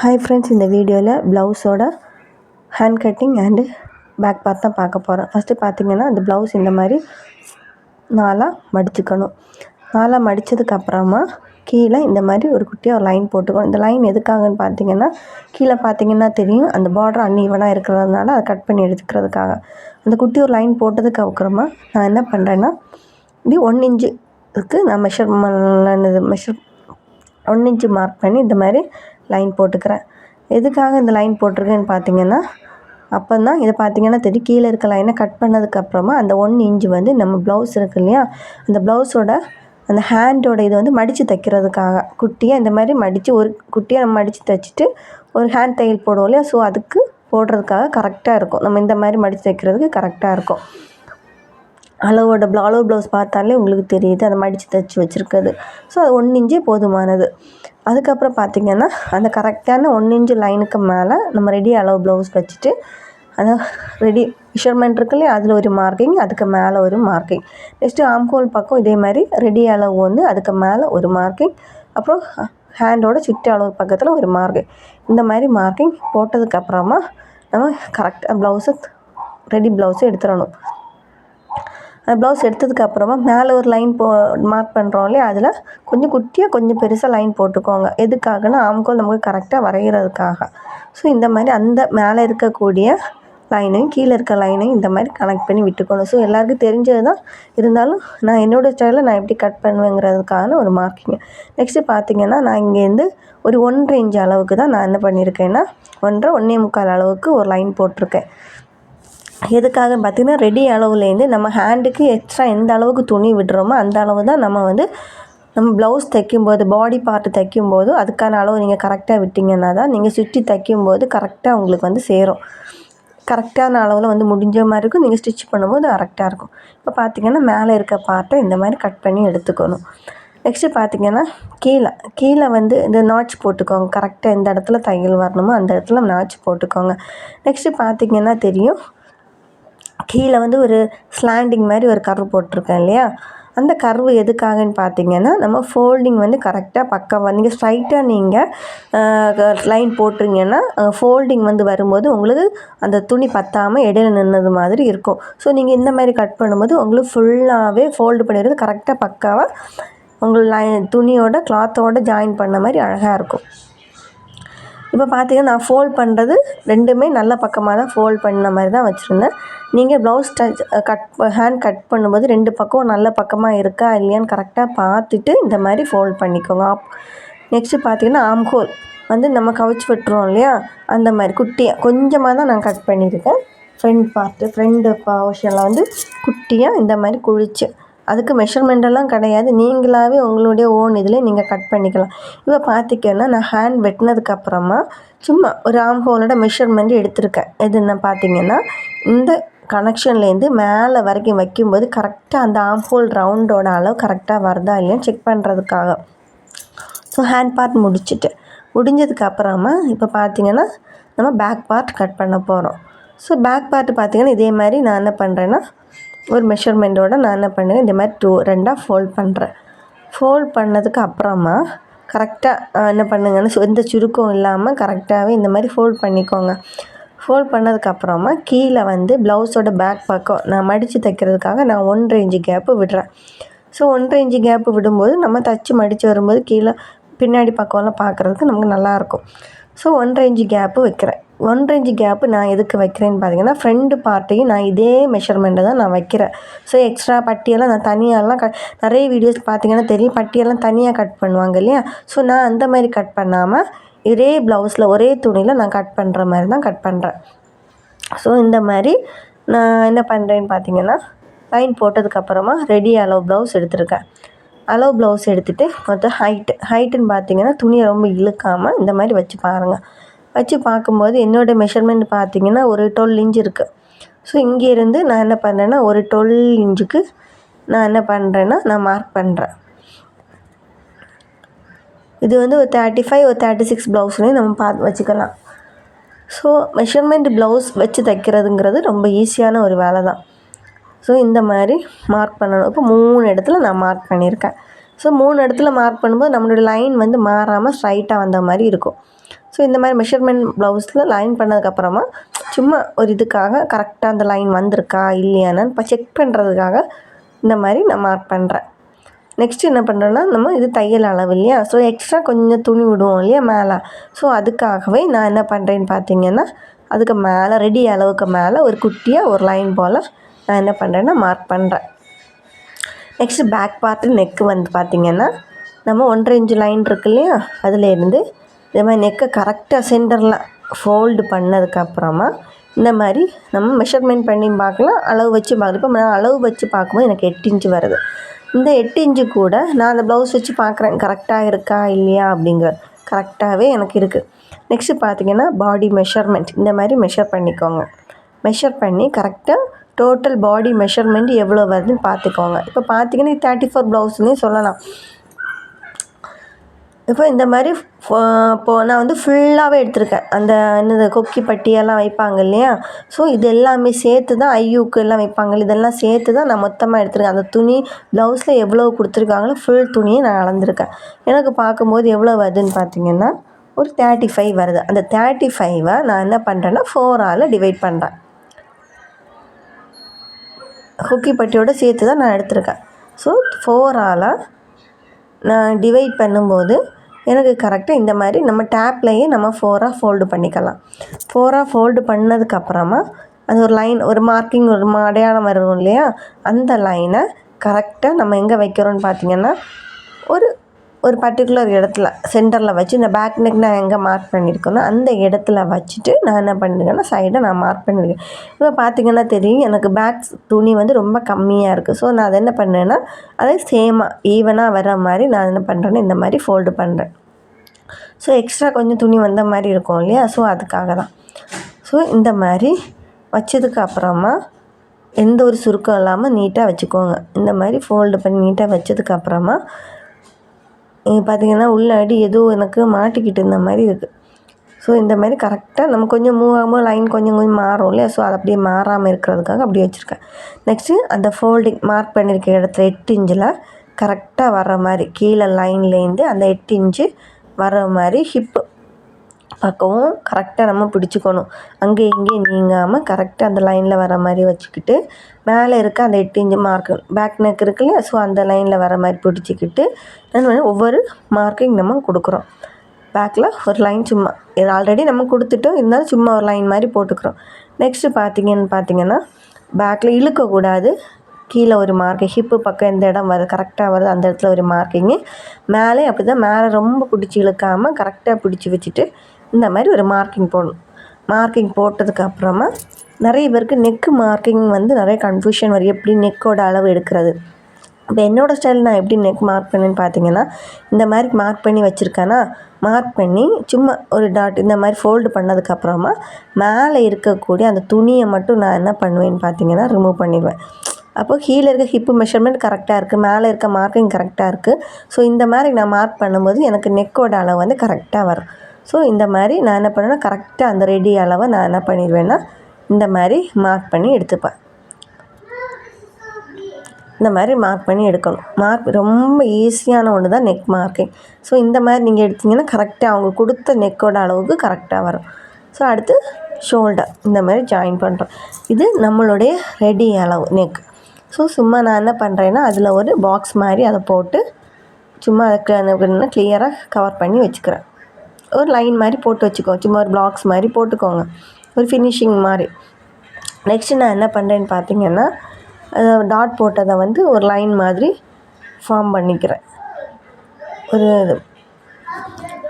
Hi friends, இந்த வீடியோவில் ப்ளவுஸோட hand cutting and back part தான் பார்க்க போகிறோம். ஃபஸ்ட்டு பார்த்திங்கன்னா அந்த ப்ளவுஸ் இந்த மாதிரி நாலாக மடிச்சுக்கணும். நாலாக மடித்ததுக்கப்புறமா கீழே இந்த மாதிரி ஒரு குட்டியாக ஒரு லைன் போட்டுக்கணும். இந்த லைன் எதுக்காகன்னு பார்த்திங்கன்னா, கீழே பார்த்திங்கன்னா தெரியும், அந்த பார்டர் அன்ஈவனாக இருக்கிறதுனால அதை கட் பண்ணி எடுத்துக்கிறதுக்காக. அந்த குட்டி ஒரு லைன் போட்டதுக்கு அப்புறமா நான் என்ன பண்ணுறேன்னா, இப்படி 1 இன்ச்சுக்கு நான் மெஷர் 1 இன்ச்சு மார்க் பண்ணி இந்த மாதிரி லைன் போட்டுக்கிறேன். எதுக்காக இந்த லைன் போட்டிருக்கேன்னு பார்த்தீங்கன்னா, அப்போ தான் இதை பார்த்தீங்கன்னா தெரியும், கீழே இருக்க லைனை கட் பண்ணதுக்கப்புறமா அந்த 1 இன்ச்சு வந்து நம்ம ப்ளவுஸ் இருக்கு இல்லையா, அந்த ப்ளவுஸோட அந்த ஹேண்டோட இது வந்து மடித்து தைக்கிறதுக்காக குட்டியாக இந்த மாதிரி மடித்து ஒரு குட்டியாக நம்ம மடித்து தைச்சிட்டு ஒரு ஹேண்ட் தையல் போடுவோம் இல்லையா, ஸோ அதுக்கு போடுறதுக்காக கரெக்டாக இருக்கும். நம்ம இந்த மாதிரி மடித்து தைக்கிறதுக்கு கரெக்டாக இருக்கும். அளவு ப்ளவுஸ் பார்த்தாலே உங்களுக்கு தெரியுது, அதை மடித்து தைச்சி வச்சுருக்குது. ஸோ அது 1 இன்ச்சே போதுமானது. அதுக்கப்புறம் பார்த்திங்கன்னா, அந்த கரெக்டான 1 இன்ச்சு லைனுக்கு மேலே நம்ம ரெடி அளவு ப்ளவுஸ் வச்சுட்டு, அந்த ரெடி மெஷர்மெண்ட் இருக்கு இல்லையா, அதில் ஒரு மார்க்கிங், அதுக்கு மேலே ஒரு மார்க்கிங். நெக்ஸ்ட்டு ஆம்ஹோல் பக்கம் இதே மாதிரி ரெடி அளவு வந்து அதுக்கு மேலே ஒரு மார்க்கிங், அப்புறம் ஹேண்டோட சுற்றி அளவு பக்கத்தில் ஒரு மார்க்கிங். இந்த மாதிரி மார்க்கிங் போட்டதுக்கப்புறமா நம்ம கரெக்டாக ரெடி ப்ளவுஸை எடுத்துடணும். அந்த ப்ளவுஸ் எடுத்ததுக்கப்புறமா மேலே ஒரு லைன் மார்க் பண்ணுறோம் இல்லையா, அதில் கொஞ்சம் குட்டியாக கொஞ்சம் பெருசாக லைன் போட்டுக்கோங்க. எதுக்காகனா ஆம்ஹோல் நமக்கு கரெக்டாக வரைகிறதுக்காக. ஸோ இந்த மாதிரி அந்த மேலே இருக்கக்கூடிய லைனையும் கீழே இருக்க லைனையும் இந்த மாதிரி கனெக்ட் பண்ணி விட்டுக்கணும். ஸோ எல்லாருக்கும் தெரிஞ்சது தான், இருந்தாலும் நான் என்னோடய ஸ்டைலில் நான் எப்படி கட் பண்ணுவேங்கிறதுக்கான ஒரு மார்க்கிங். நெக்ஸ்ட்டு பார்த்திங்கன்னா, நான் இங்கேருந்து ஒரு 1.5 இன்ச் அளவுக்கு தான் நான் என்ன பண்ணியிருக்கேன்னா, 1.25 அளவுக்கு ஒரு லைன் போட்டிருக்கேன். எதுக்காக பார்த்திங்கன்னா, ரெடி அளவுலேருந்து நம்ம ஹேண்டுக்கு எக்ஸ்ட்ரா எந்த அளவுக்கு துணி விடுறோமோ அந்த அளவு தான் நம்ம ப்ளவுஸ் தைக்கும்போது, பாடி பார்ட்டு தைக்கும்போது அதுக்கான அளவு நீங்கள் கரெக்டாக விட்டிங்கன்னா தான் நீங்கள் சுற்றி தைக்கும்போது கரெக்டாக உங்களுக்கு வந்து சேரும். கரெக்டான அளவில் வந்து முடிஞ்ச மாதிரி இருக்கும், நீங்கள் ஸ்டிச் பண்ணும்போது கரெக்டாக இருக்கும். இப்போ பார்த்திங்கன்னா, மேலே இருக்க பார்ட்டை இந்த மாதிரி கட் பண்ணி எடுத்துக்கணும். நெக்ஸ்ட்டு பார்த்திங்கன்னா, கீழே வந்து இந்த நாட்ச் போட்டுக்கோங்க. கரெக்டாக எந்த இடத்துல தையல் வரணுமோ அந்த இடத்துல நாட்ச் போட்டுக்கோங்க. நெக்ஸ்ட்டு பார்த்திங்கன்னா தெரியும், கீழே வந்து ஒரு ஸ்லாண்டிங் மாதிரி ஒரு கர்வ் போட்டிருக்கேன் இல்லையா, அந்த கர்வு எதுக்காகன்னு பார்த்தீங்கன்னா, நம்ம ஃபோல்டிங் வந்து கரெக்டாக பக்காவாக நீங்கள் ஸ்ட்ரைட்டாக நீங்கள் லைன் போட்டிங்கன்னா ஃபோல்டிங் வந்து வரும்போது உங்களுக்கு அந்த துணி பத்தாமல் இடையில நின்னது மாதிரி இருக்கும். ஸோ நீங்கள் இந்த மாதிரி கட் பண்ணும்போது உங்களுக்கு ஃபுல்லாகவே ஃபோல்டு பண்ணிடுறது கரெக்டாக பக்காவாக உங்களுக்கு துணியோட கிளாத்தோட ஜாயின் பண்ண மாதிரி அழகாக இருக்கும். இப்போ பார்த்திங்கன்னா, நான் ஃபோல்ட் பண்ணுறது 2மே நல்ல பக்கமாக தான் ஃபோல்ட் பண்ண மாதிரி தான் வச்சுருந்தேன். நீங்கள் ப்ளவுஸ் ஹேண்ட் கட் பண்ணும்போது 2 பக்கம் நல்ல பக்கமாக இருக்கா இல்லையான்னு கரெக்டாக பார்த்துட்டு இந்த மாதிரி ஃபோல்ட் பண்ணிக்கோங்க. நெக்ஸ்ட்டு பார்த்திங்கன்னா, ஆம்ஹோல் வந்து நம்ம கவுச்சி விட்டுருவோம் இல்லையா, அந்த மாதிரி குட்டியாக கொஞ்சமாக தான் நான் கட் பண்ணியிருக்கேன். ஃப்ரண்ட் போர்ஷனில் வந்து குட்டியாக இந்த மாதிரி குழிச்சு, அதுக்கு மெஷர்மெண்டெல்லாம் கிடையாது, நீங்களாகவே உங்களுடைய ஓன் இதில் நீங்கள் கட் பண்ணிக்கலாம். இப்போ பார்த்திங்கன்னா, நான் ஹேண்ட் வெட்டினதுக்கப்புறமா சும்மா ஒரு ஆம்ஹோலோட மெஷர்மெண்ட் எடுத்திருக்கேன். எதுன்னு பார்த்திங்கன்னா, இந்த கனெக்ஷன்லேருந்து மேலே வரைக்கும் வைக்கும்போது கரெக்டாக அந்த ஆம்ஹோல் ரவுண்டோட அளவு கரெக்டாக வருதா இல்லையான்னு செக் பண்ணுறதுக்காக. ஸோ ஹேண்ட் பார்ட் முடிஞ்சதுக்கப்புறமா இப்போ பார்த்திங்கன்னா, நம்ம பேக் பார்ட் கட் பண்ண போகிறோம். ஸோ பேக் பார்ட்டு பார்த்திங்கன்னா, இதே மாதிரி நான் என்ன பண்ணுறேன்னா, ஒரு மெஷர்மெண்ட்டோடு நான் என்ன பண்ணுறேன், இந்த மாதிரி 2ஆக ஃபோல்ட் பண்ணுறேன். ஃபோல்ட் பண்ணதுக்கு அப்புறமா கரெக்டாக என்ன பண்ணுங்கன்னா, எந்த சுருக்கம் இல்லாமல் கரெக்டாகவே இந்த மாதிரி ஃபோல்ட் பண்ணிக்கோங்க. ஃபோல்ட் பண்ணதுக்கப்புறமா கீழே வந்து ப்ளவுஸோட பேக் பக்கம் நான் மடித்து தைக்கிறதுக்காக நான் 1.5 இன்ச்சு கேப்பு விடுறேன். ஸோ 1.5 இன்ச்சு கேப்பு விடும்போது நம்ம தச்சு மடித்து வரும்போது கீழே பின்னாடி பக்கம்லாம் பார்க்குறதுக்கு நமக்கு நல்லாயிருக்கும். ஸோ 1.5 இன்ச்சு கேப்பு வைக்கிறேன். 1.5 இன்ச்சு கேப்பு நான் எதுக்கு வைக்கிறேன்னு பார்த்தீங்கன்னா, ஃப்ரண்ட் பார்ட்டையும் நான் இதே மெஷர்மெண்ட்டை தான் நான் வைக்கிறேன். ஸோ எக்ஸ்ட்ரா பட்டியெல்லாம் நான் தனியாலாம் நிறைய வீடியோஸ் பார்த்திங்கன்னா தெரியும், பட்டியெல்லாம் தனியாக கட் பண்ணுவாங்க இல்லையா. ஸோ நான் அந்த மாதிரி கட் பண்ணாமல் இதே ப்ளவுஸில் ஒரே துணியில் நான் கட் பண்ணுற மாதிரி தான் கட் பண்ணுறேன். ஸோ இந்த மாதிரி நான் என்ன பண்ணுறேன்னு பார்த்தீங்கன்னா, லைன் போட்டதுக்கப்புறமா ரெடி அளவு ப்ளவுஸ் எடுத்திருக்கேன். அளவு ப்ளவுஸ் எடுத்துகிட்டு மொத்தம் ஹைட்டுன்னு பார்த்தீங்கன்னா, துணியை ரொம்ப இழுக்காமல் இந்த மாதிரி வச்சு பாருங்கள். வச்சு பார்க்கும்போது என்னோடய மெஷர்மெண்ட் பார்த்திங்கன்னா ஒரு 12 இன்ச் இருக்குது. ஸோ இங்கேருந்து நான் என்ன பண்ணுறேன்னா, ஒரு 12 இன்ச்சுக்கு நான் என்ன பண்ணுறேன்னா நான் மார்க் பண்ணுறேன். இது வந்து ஒரு 35 ஒரு 36 ப்ளவுஸ்லேயும் நம்ம பார்த்து வச்சுக்கலாம். ஸோ மெஷர்மெண்ட் ப்ளவுஸ் வச்சு தைக்கிறதுங்கிறது ரொம்ப ஈஸியான ஒரு வேலை தான். ஸோ இந்த மாதிரி மார்க் பண்ணணும். இப்போ 3 இடத்துல நான் மார்க் பண்ணியிருக்கேன். ஸோ 3 இடத்துல மார்க் பண்ணும்போது நம்மளோட லைன் வந்து மாறாமல் ஸ்ட்ரைட்டாக வந்த மாதிரி இருக்கும். ஸோ இந்த மாதிரி மெஷர்மெண்ட் ப்ளவுஸில் லைன் பண்ணதுக்கப்புறமா சும்மா ஒரு இதுக்காக கரெக்டாக அந்த லைன் வந்திருக்கா இல்லையான்னு இப்போ செக் பண்ணுறதுக்காக இந்த மாதிரி நான் மார்க் பண்ணுறேன். நெக்ஸ்ட்டு என்ன பண்ணுறேன்னா, நம்ம இது தையல் அளவு இல்லையா, ஸோ எக்ஸ்ட்ரா கொஞ்சம் துணி விடுவோம் இல்லையா மேலே, ஸோ அதுக்காகவே நான் என்ன பண்ணுறேன்னு பார்த்தீங்கன்னா, அதுக்கு மேலே ரெடி அளவுக்கு மேலே ஒரு குட்டியாக ஒரு லைன் போல் நான் என்ன பண்ணுறேன்னா மார்க் பண்ணுறேன். நெக்ஸ்ட்டு பேக் பார்ட்டு நெக்கு வந்து பார்த்திங்கன்னா, நம்ம 1.5 இன்ச் லைன் இருக்கு இல்லையா, அதுலேருந்து இதே மாதிரி நெக்கை கரெக்டாக சென்டரில் ஃபோல்டு பண்ணதுக்கப்புறமா இந்த மாதிரி நம்ம மெஷர்மெண்ட் பண்ணி பார்க்கலாம், அளவு வச்சு பார்க்கலாம். இப்போ நான் அளவு வச்சு பார்க்கும்போது எனக்கு 8 இன்ச்சு வருது. இந்த 8 இன்ச்சு கூட நான் அந்த ப்ளவுஸ் வச்சு பார்க்குறேன் கரெக்டாக இருக்கா இல்லையா அப்படிங்கிறது. கரெக்டாகவே எனக்கு இருக்குது. நெக்ஸ்ட்டு பார்த்திங்கன்னா பாடி மெஷர்மெண்ட் இந்த மாதிரி மெஷர் பண்ணிக்கோங்க. மெஷர் பண்ணி கரெக்டாக டோட்டல் பாடி மெஷர்மெண்ட் எவ்வளோ வருதுன்னு பார்த்துக்கோங்க. இப்போ பார்த்திங்கன்னா 34 ப்ளவுஸ்னே சொல்லலாம். இப்போ இந்த மாதிரி இப்போது நான் வந்து ஃபுல்லாகவே எடுத்திருக்கேன். அந்த என்னது கொக்கி பட்டியெல்லாம் வைப்பாங்க இல்லையா, ஸோ இது எல்லாமே சேர்த்து தான் ஐயூக்கு எல்லாம் வைப்பாங்க, இதெல்லாம் சேர்த்து தான் நான் மொத்தமாக எடுத்திருக்கேன். அந்த துணி ப்ளவுஸில் எவ்வளோ கொடுத்துருக்காங்களோ ஃபுல் துணியை நான் அளந்திருக்கேன். எனக்கு பார்க்கும்போது எவ்வளோ வருதுன்னு பார்த்திங்கன்னா ஒரு 35 வருது. அந்த 35ஐ நான் என்ன பண்ணுறேன்னா 4ஆல் டிவைட் பண்ணுறேன். கொக்கி பட்டியோடு சேர்த்து தான் நான் எடுத்திருக்கேன். ஸோ 4ஆல் நான் டிவைட் பண்ணும்போது எனக்கு கரெக்டாக இந்த மாதிரி நம்ம டேப்லேயே நம்ம 4ஆக ஃபோல்டு பண்ணிக்கலாம். 4ஆக ஃபோல்டு பண்ணதுக்கப்புறமா அது ஒரு லைன், ஒரு மார்க்கிங், ஒரு அடையாளம் வரும் இல்லையா, அந்த லைனை கரெக்டாக நம்ம எங்கே வைக்கிறோன்னு பார்த்திங்கன்னா ஒரு பர்டிகுலர் இடத்துல சென்டரில் வச்சு இந்த பேக் நெக் நான் எங்கே மார்க் பண்ணியிருக்கேனோ அந்த இடத்துல வச்சுட்டு நான் என்ன பண்ணியிருக்கேன்னா சைடை நான் மார்க் பண்ணியிருக்கேன். இப்போ பார்த்திங்கன்னா தெரியும் எனக்கு பேக் துணி வந்து ரொம்ப கம்மியாக இருக்குது. ஸோ நான் அதை என்ன பண்ணேன்னா அதை சேமாக ஈவனாக வர மாதிரி நான் என்ன பண்ணுறேன்னா இந்த மாதிரி ஃபோல்டு பண்ணுறேன். ஸோ எக்ஸ்ட்ரா கொஞ்சம் துணி வந்த மாதிரி இருக்கும் இல்லையா, ஸோ அதுக்காக தான். ஸோ இந்த மாதிரி வச்சதுக்கு அப்புறமா எந்த ஒரு சுருக்கம் இல்லாமல் நீட்டாக வச்சுக்கோங்க. இந்த மாதிரி ஃபோல்டு பண்ணி நீட்டாக வச்சதுக்கப்புறமா பார்த்திங்கன்னா உள்ளாடி ஏதோ எனக்கு மாட்டிக்கிட்டு இருந்த மாதிரி இருக்குது. ஸோ இந்த மாதிரி கரெக்டாக நம்ம கொஞ்சம் மூவ் ஆகும்போது லைன் கொஞ்சம் கொஞ்சம் மாறும் இல்லையா, ஸோ அது அப்படியே மாறாமல் இருக்கிறதுக்காக அப்படியே வச்சுருக்கேன். நெக்ஸ்ட்டு அந்த ஃபோல்டிங் மார்க் பண்ணியிருக்க இடத்துல 8 இன்ச்சில் கரெக்டாக வர்ற மாதிரி கீழே லைன்லேருந்து அந்த 8 இன்ச்சு வர மாதிரி ஹிப்பு பக்கமும் கரெக்டாக நம்ம பிடிச்சிக்கணும். அங்கே இங்கேயும் நீங்காமல் கரெக்டாக அந்த லைனில் வர மாதிரி வச்சுக்கிட்டு மேலே இருக்க அந்த 8 இன்ச்சு மார்க்கு பேக் நெக் இருக்கு இல்லையா, ஸோ அந்த லைனில் வர மாதிரி பிடிச்சிக்கிட்டு ஒவ்வொரு மார்க்கிங் நம்ம கொடுக்குறோம். பேக்கில் ஒரு லைன் சும்மா இது ஆல்ரெடி நம்ம கொடுத்துட்டோம், இருந்தாலும் சும்மா ஒரு லைன் மாதிரி போட்டுக்கிறோம். நெக்ஸ்ட்டு பார்த்திங்கன்னா பேக்கில் இழுக்கக்கூடாது, கீழே ஒரு மார்க்கிங் ஹிப்பு பக்கம் எந்த இடம் வருது கரெக்டாக வருது அந்த இடத்துல ஒரு மார்க்கிங்கு, மேலே அப்படி தான் மேலே ரொம்ப பிடிச்சி இழுக்காமல் கரெக்டாக பிடிச்சி வச்சுட்டு இந்த மாதிரி ஒரு மார்க்கிங் போடணும். மார்க்கிங் போட்டதுக்கப்புறமா நிறைய பேருக்கு நெக்கு மார்க்கிங் வந்து நிறைய கன்ஃபியூஷன் வரும், எப்படி நெக்கோட அளவு எடுக்கிறது. இப்போ என்னோடய ஸ்டைல் நான் எப்படி நெக் மார்க் பண்ணேன்னு பார்த்திங்கன்னா இந்த மாதிரி மார்க் பண்ணி வச்சுருக்கேன்னா மார்க் பண்ணி சும்மா ஒரு டாட் இந்த மாதிரி ஃபோல்டு பண்ணதுக்கப்புறமா மேலே இருக்கக்கூடிய அந்த துணியை மட்டும் நான் என்ன பண்ணுவேன்னு பார்த்திங்கன்னா ரிமூவ் பண்ணிடுவேன். அப்போது கீழே இருக்க ஹிப்பு மெஷர்மெண்ட் கரெக்டாக இருக்குது, மேலே இருக்க மார்க்கிங் கரெக்டாக இருக்குது. ஸோ இந்த மாதிரி நான் மார்க் பண்ணும்போது எனக்கு நெக்கோட அளவு வந்து கரெக்டாக வரும். ஸோ இந்த மாதிரி நான் என்ன பண்ணுவேன்னா கரெக்டாக அந்த ரெடி அளவை நான் என்ன பண்ணிடுவேன்னா இந்த மாதிரி மார்க் பண்ணி எடுத்துப்பேன். இந்த மாதிரி மார்க் பண்ணி எடுக்கணும். மார்க் ரொம்ப ஈஸியான ஒன்று தான் நெக் மார்க்கிங். ஸோ இந்த மாதிரி நீங்கள் எடுத்திங்கன்னா கரெக்டாக அவங்க கொடுத்த நெக்கோட அளவுக்கு கரெக்டாக வரும். ஸோ அடுத்து ஷோல்டர் இந்த மாதிரி ஜாயின் பண்ணுறோம். இது நம்மளுடைய ரெடி அளவு நெக். ஸோ சும்மா நான் என்ன பண்ணுறேன்னா அதில் ஒரு பாக்ஸ் மாதிரி அதை போட்டு சும்மா அதுக்கு கிளியராக கவர் பண்ணி வச்சுக்கிறேன். ஒரு லைன் மாதிரி போட்டு வச்சுக்கோங்க, சும்மா ஒரு பாக்ஸ் மாதிரி போட்டுக்கோங்க, ஒரு ஃபினிஷிங் மாதிரி. நெக்ஸ்ட்டு நான் என்ன பண்ணுறேன்னு பார்த்திங்கன்னா டாட் போட்டதை வந்து ஒரு லைன் மாதிரி ஃபார்ம் பண்ணிக்கிறேன். ஒரு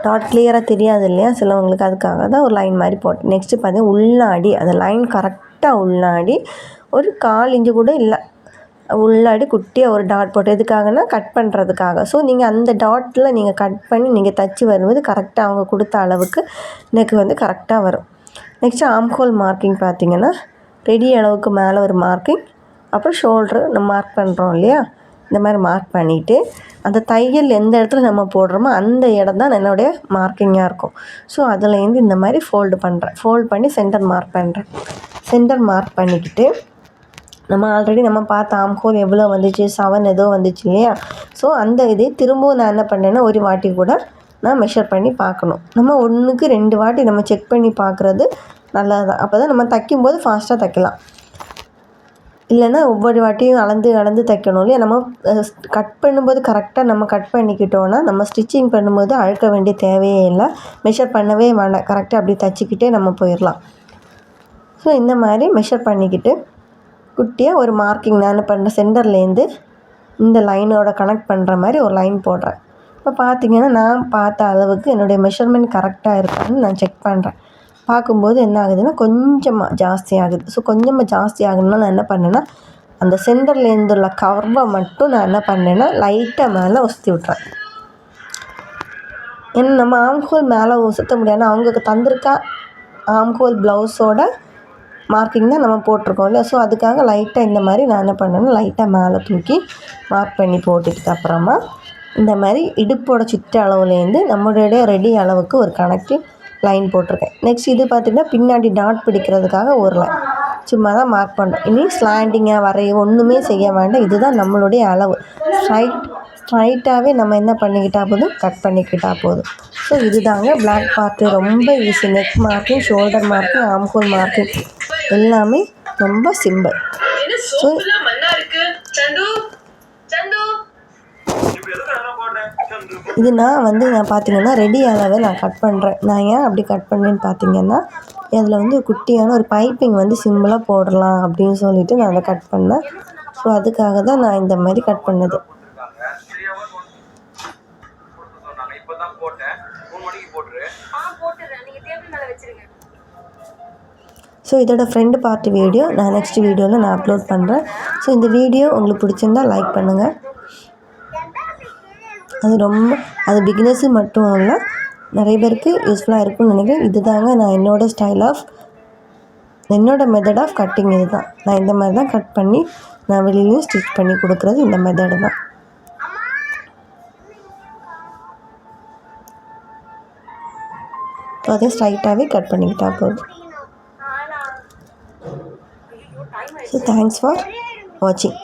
டாட் கிளியராக தெரியாது இல்லையா சிலவங்களுக்கு, அதுக்காக தான் ஒரு லைன் மாதிரி போட்டேன். நெக்ஸ்ட்டு பார்த்தீங்கன்னா உள்ளாடி அந்த லைன் கரெக்டாக உள்ளாடி ஒரு 1/4 இன்ச்சு கூட இல்லை, உள்ளாடி குட்டியாக ஒரு டாட் போட்டு எதுக்காகனா கட் பண்ணுறதுக்காக. ஸோ நீங்கள் அந்த டாட்டில் நீங்கள் கட் பண்ணி நீங்கள் தச்சு வரும்போது கரெக்டாக அவங்க கொடுத்த அளவுக்கு நெக்கு வந்து கரெக்டாக வரும். நெக்ஸ்ட்டு ஆம்ஹோல் மார்க்கிங் பார்த்திங்கன்னா ரெடி அளவுக்கு மேலே ஒரு மார்க்கிங், அப்புறம் ஷோல்ட்ரு நம்ம மார்க் பண்ணுறோம் இல்லையா, இந்த மாதிரி மார்க் பண்ணிவிட்டு அந்த தையல் எந்த இடத்துல நம்ம போடுறோமோ அந்த இடம் தான் என்னுடைய மார்க்கிங்காக இருக்கும். ஸோ அதுலேருந்து இந்த மாதிரி ஃபோல்டு பண்ணுறேன், ஃபோல்ட் பண்ணி சென்டர் மார்க் பண்ணுறேன். சென்டர் மார்க் பண்ணிக்கிட்டு நம்ம ஆல்ரெடி நம்ம பார்த்த ஆம்ஹோல் எவ்வளோ வந்துச்சு 7 ஏதோ வந்துச்சு இல்லையா, ஸோ அந்த இதே திரும்பவும் நான் என்ன பண்ணேன்னா ஒரு வாட்டி கூட நான் மெஷர் பண்ணி பார்க்கணும். நம்ம 1க்கு 2 வாட்டி நம்ம செக் பண்ணி பார்க்குறது நல்லது தான். அப்போ தான் நம்ம தைக்கும்போது ஃபாஸ்ட்டாக தைக்கலாம். இல்லைன்னா ஒவ்வொரு வாட்டியும் அளந்து தைக்கணும் இல்லையா? நம்ம கட் பண்ணும்போது கரெக்டாக நம்ம கட் பண்ணிக்கிட்டோன்னா நம்ம ஸ்டிச்சிங் பண்ணும்போது அழுக்க வேண்டிய தேவையே இல்லை. மெஷர் பண்ணவே வேண்டாம். கரெக்டாக அப்படி தைச்சிக்கிட்டே நம்ம போயிடலாம். ஸோ இந்த மாதிரி மெஷர் பண்ணிக்கிட்டு குட்டியாக ஒரு மார்க்கிங் நான் பண்ணுற சென்டர்லேருந்து இந்த லைனோட கனெக்ட் பண்ணுற மாதிரி ஒரு லைன் போடுறேன். இப்போ பார்த்திங்கன்னா நான் பார்த்த அளவுக்கு என்னுடைய மெஷர்மெண்ட் கரெக்டாக இருக்கான்னு நான் செக் பண்ணுறேன். பார்க்கும்போது என்ன ஆகுதுன்னா கொஞ்சமாக ஜாஸ்தி ஆகுது. ஸோ கொஞ்சமாக ஜாஸ்தி ஆகுதுன்னா நான் என்ன பண்ணேன்னா அந்த சென்டர்லேருந்து உள்ள கர்வை மட்டும் நான் என்ன பண்ணேன்னா லைட்டாக மேலே உசுத்தி விட்றேன். ஏன்னா நம்ம ஆம்ஹோல் மேலே உசுத்த முடியாது. அவங்க தந்திருக்கா ஆம்ஹோல் ப்ளவுஸோட மார்க்கிங் தான் நம்ம போட்டிருக்கோம் இல்லையா? ஸோ அதுக்காக லைட்டாக இந்த மாதிரி நான் என்ன பண்ணேன்னா லைட்டாக மேலே தூக்கி மார்க் பண்ணி போட்டுட்டு அப்புறமா இந்த மாதிரி இடுப்போட சுற்று அளவுலேருந்து நம்மளுடைய ரெடி அளவுக்கு ஒரு கணக்கு லைன் போட்டிருக்கேன். நெக்ஸ்ட் இது பார்த்திங்கன்னா பின்னாடி டாட் பிடிக்கிறதுக்காக ஒரு லைன் சும்மா தான் மார்க் பண்ணுறேன். இனி ஸ்லாண்டிங்காக வரைய ஒன்றுமே செய்ய வேண்டாம். இதுதான் நம்மளுடைய அளவு. ஸ்ட்ரைட்டாகவே நம்ம என்ன பண்ணிக்கிட்டால் போதும், கட் பண்ணிக்கிட்டால் போதும். ஸோ இதுதாங்க பிளாக் பார்ட்டு. ரொம்ப easy. Neck marking, shoulder marking, armhole marking எல்லாமே ரொம்ப சிம்பிள். ஸோ இது நான் பார்த்திங்கன்னா ரெடி அளவை நான் கட் பண்ணுறேன். நான் ஏன் அப்படி கட் பண்ணேன்னு பார்த்திங்கன்னா அதில் வந்து குட்டியான ஒரு பைப்பிங் வந்து சிம்பிளாக போடலாம் அப்படின்னு சொல்லிவிட்டு நான் அதை கட் பண்ணேன். ஸோ அதுக்காக தான் நான் இந்த மாதிரி கட் பண்ணது. ஸோ இதோட ஃப்ரெண்டு பார்ட் வீடியோ நான் நெக்ஸ்ட் வீடியோவில் நான் அப்லோட் பண்ணுறேன். ஸோ இந்த வீடியோ உங்களுக்கு பிடிச்சிருந்தால் லைக் பண்ணுங்கள். அது பிகினர்ஸு மட்டும் இல்லை, நிறைய பேருக்கு யூஸ்ஃபுல்லாக இருக்கும்னு நினைக்கிறேன். இது தாங்க நான் என்னோடய மெத்தட் ஆஃப் கட்டிங். இது தான் நான் இந்த மாதிரி தான் கட் பண்ணி நான் வெளியிலையும் ஸ்டிச் பண்ணி கொடுக்குறது இந்த மெத்தடு தான். ஸோ அதே ஸ்ட்ரைட்டாகவே கட் பண்ணிக்கிட்டா போதும். ஸோ தேங்க்ஸ் ஃபார் வாட்சிங்.